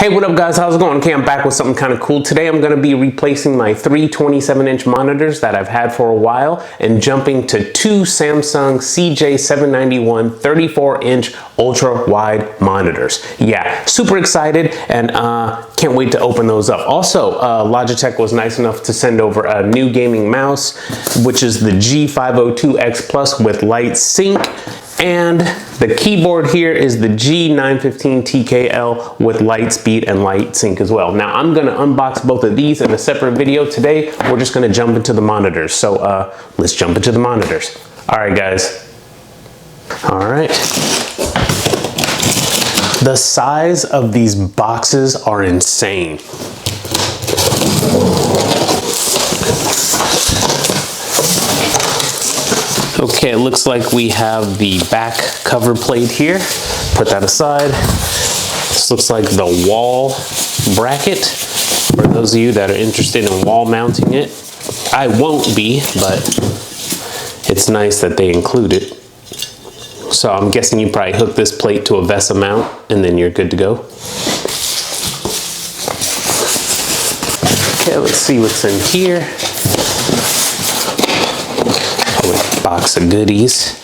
Hey, what up guys, how's it going? Okay, I'm back with something kind of cool. Today I'm going to be replacing my three 27-inch monitors that I've had for a while and jumping to two Samsung CJ791 34-inch ultra-wide monitors. Yeah, super excited and can't wait to open those up. Also, Logitech was nice enough to send over a new gaming mouse, which is the G502X Plus with light sync. And the keyboard here is the G19 TKL with light speed and light sync as well. Now I'm gonna unbox both of these in a separate video. Today, we're just gonna jump into the monitors. So let's jump into the monitors. All right, guys. All right. The size of these boxes are insane. Okay, it looks like we have the back cover plate here. Put that aside. This looks like the wall bracket. For those of you that are interested in wall mounting it, I won't be, but it's nice that they include it. So I'm guessing you probably hook this plate to a VESA mount and then you're good to go. Okay, let's see what's in here. Box of goodies.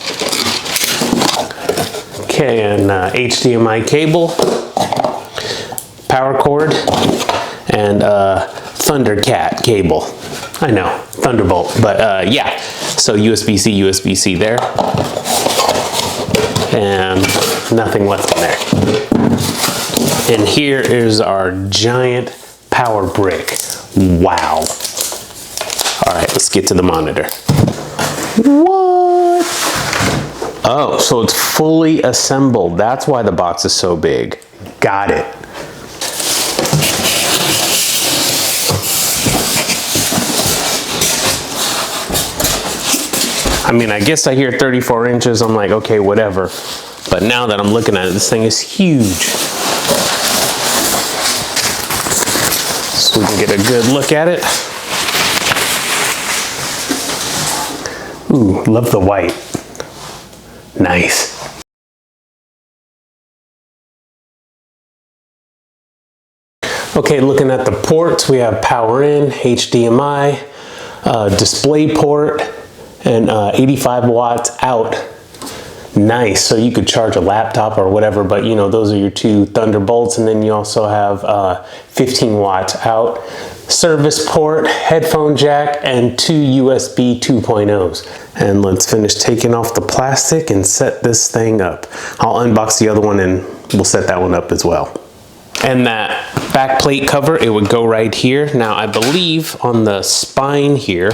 Okay, and HDMI cable, power cord, and Thundercat cable. I know, Thunderbolt, but yeah. So USB-C, USB-C there, and nothing left in there. And here is our giant power brick. Wow. All right, let's get to the monitor. What? Oh, so it's fully assembled. That's why the box is so big. Got it. I mean, I guess I hear 34 inches. I'm like, okay, whatever. But now that I'm looking at it, this thing is huge. So we can get a good look at it. Ooh, love the white. Nice. Okay, looking at the ports, we have power in, HDMI, display port, and 85 watts out. Nice, so you could charge a laptop or whatever, but you know, those are your two Thunderbolts, and then you also have 15 watts out. Service port, headphone jack, and two USB 2.0s. And let's finish taking off the plastic and set this thing up. I'll unbox the other one and we'll set that one up as well. And that back plate cover, it would go right here. Now I believe on the spine here,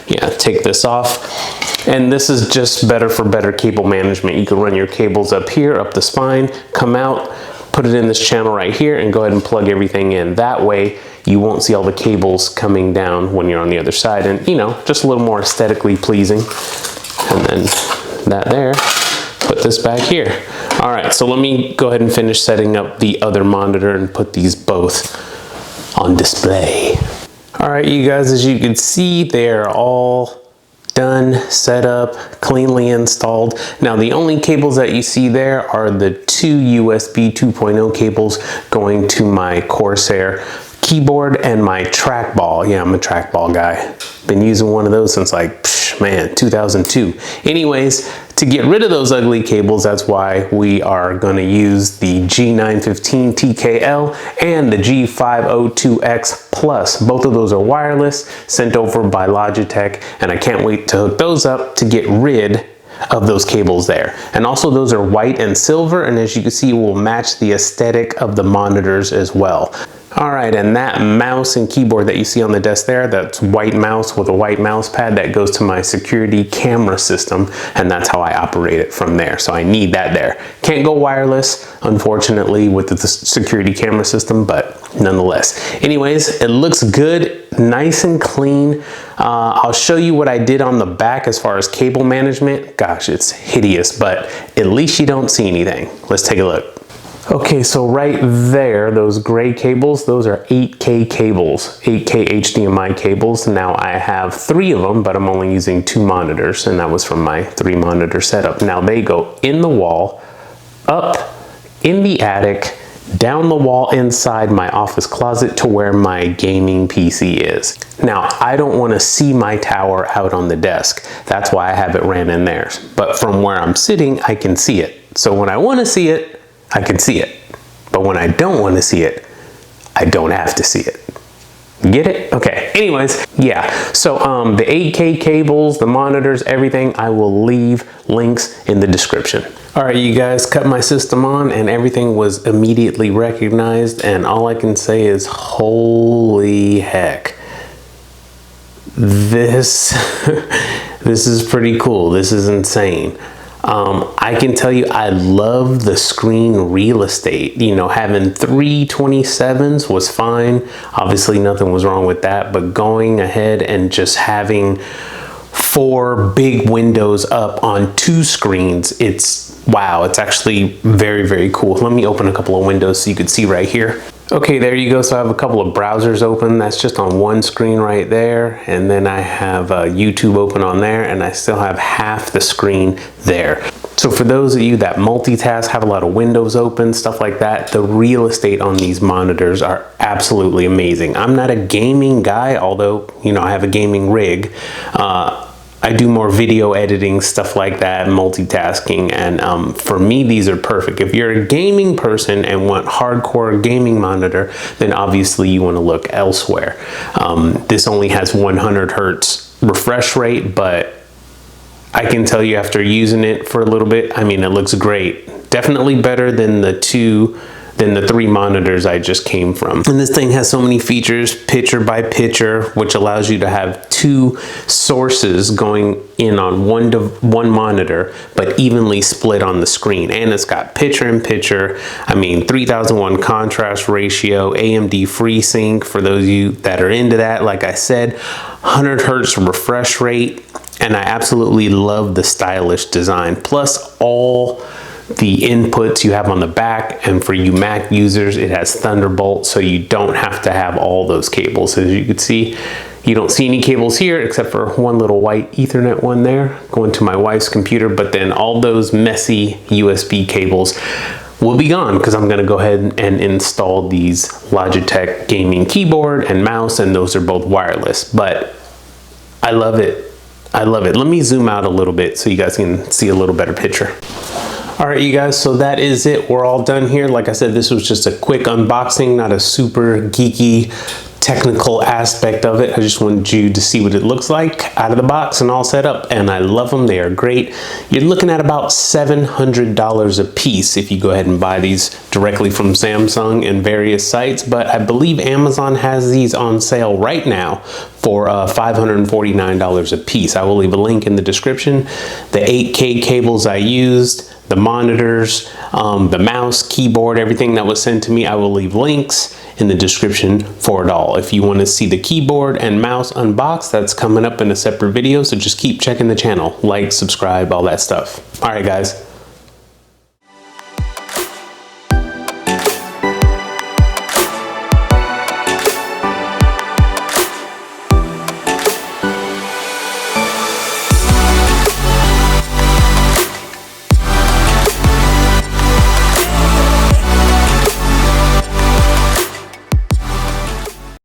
yeah, take this off. And this is just better for better cable management. You can run your cables up here, up the spine, come out, put it in this channel right here, and go ahead and plug everything in. That way, you won't see all the cables coming down when you're on the other side, and you know, just a little more aesthetically pleasing. And then that there, put this back here. All right, so let me go ahead and finish setting up the other monitor and put these both on display. All right, you guys, as you can see, they're all done, set up, cleanly installed. Now the only cables that you see there are the two USB 2.0 cables going to my Corsair keyboard and my trackball. Yeah, I'm a trackball guy. Been using one of those since like, man, 2002. Anyways, to get rid of those ugly cables, that's why we are going to use the G915 TKL and the G502X Plus. Both of those are wireless, sent over by Logitech, and I can't wait to hook those up to get rid of those cables there. And also those are white and silver, and as you can see, will match the aesthetic of the monitors as well. All right, and that mouse and keyboard that you see on the desk there, that's white mouse with a white mouse pad that goes to my security camera system, and that's how I operate it from there. So I need that there. Can't go wireless, unfortunately, with the security camera system, but nonetheless. Anyways, it looks good, nice and clean. I'll show you what I did on the back as far as cable management. Gosh, it's hideous, but at least you don't see anything. Let's take a look. Okay, so right there, those gray cables, those are 8K cables, 8K HDMI cables. Now I have 3 of them, but I'm only using 2 monitors, and that was from my 3 monitor setup. Now they go in the wall, up, in the attic, down the wall inside my office closet to where my gaming PC is. Now, I don't want to see my tower out on the desk. That's why I have it ran in there. But from where I'm sitting, I can see it. So when I want to see it, I can see it. But when I don't want to see it, I don't have to see it. Get it? Okay. Anyways, yeah. So the 8K cables, the monitors, everything, I will leave links in the description. All right, you guys, cut my system on and everything was immediately recognized, and all I can say is holy heck. This is pretty cool. This is insane. I can tell you, I love the screen real estate. You know, having 3 27s was fine. Obviously, nothing was wrong with that. But going ahead and just having 4 big windows up on 2 screens, wow, it's actually very, very cool. Let me open a couple of windows so you can see right here. Okay, there you go. So I have a couple of browsers open. That's just on one screen right there. And then I have YouTube open on there, and I still have half the screen there. So for those of you that multitask, have a lot of windows open, stuff like that, the real estate on these monitors are absolutely amazing. I'm not a gaming guy, although, you know, I have a gaming rig. I do more video editing, stuff like that, multitasking, and for me, these are perfect. If you're a gaming person and want hardcore gaming monitor, then obviously you want to look elsewhere. This only has 100 hertz refresh rate, but I can tell you after using it for a little bit, I mean, it looks great. Definitely better than the 3 monitors I just came from. And this thing has so many features, picture by picture, which allows you to have 2 sources going in on one monitor, but evenly split on the screen. And it's got picture in picture. I mean, 3001 contrast ratio, AMD FreeSync for those of you that are into that. Like I said, 100 hertz refresh rate. And I absolutely love the stylish design. Plus all the inputs you have on the back, and for you Mac users, it has Thunderbolt, so you don't have to have all those cables. As you can see, you don't see any cables here except for one little white Ethernet one there going to my wife's computer, but then all those messy USB cables will be gone because I'm going to go ahead and install these Logitech gaming keyboard and mouse, and those are both wireless. But I love it. I love it. Let me zoom out a little bit so you guys can see a little better picture. All right, you guys, so that is it. We're all done here. Like I said, this was just a quick unboxing, not a super geeky technical aspect of it. I just wanted you to see what it looks like out of the box and all set up, and I love them. They are great. You're looking at about $700 a piece if you go ahead and buy these directly from Samsung and various sites, but I believe Amazon has these on sale right now for $549 a piece. I will leave a link in the description. The 8K cables I used, the monitors, the mouse, keyboard, everything that was sent to me, I will leave links in the description for it all. If you want to see the keyboard and mouse unboxed, that's coming up in a separate video, so just keep checking the channel. Like, subscribe, all that stuff. All right, guys.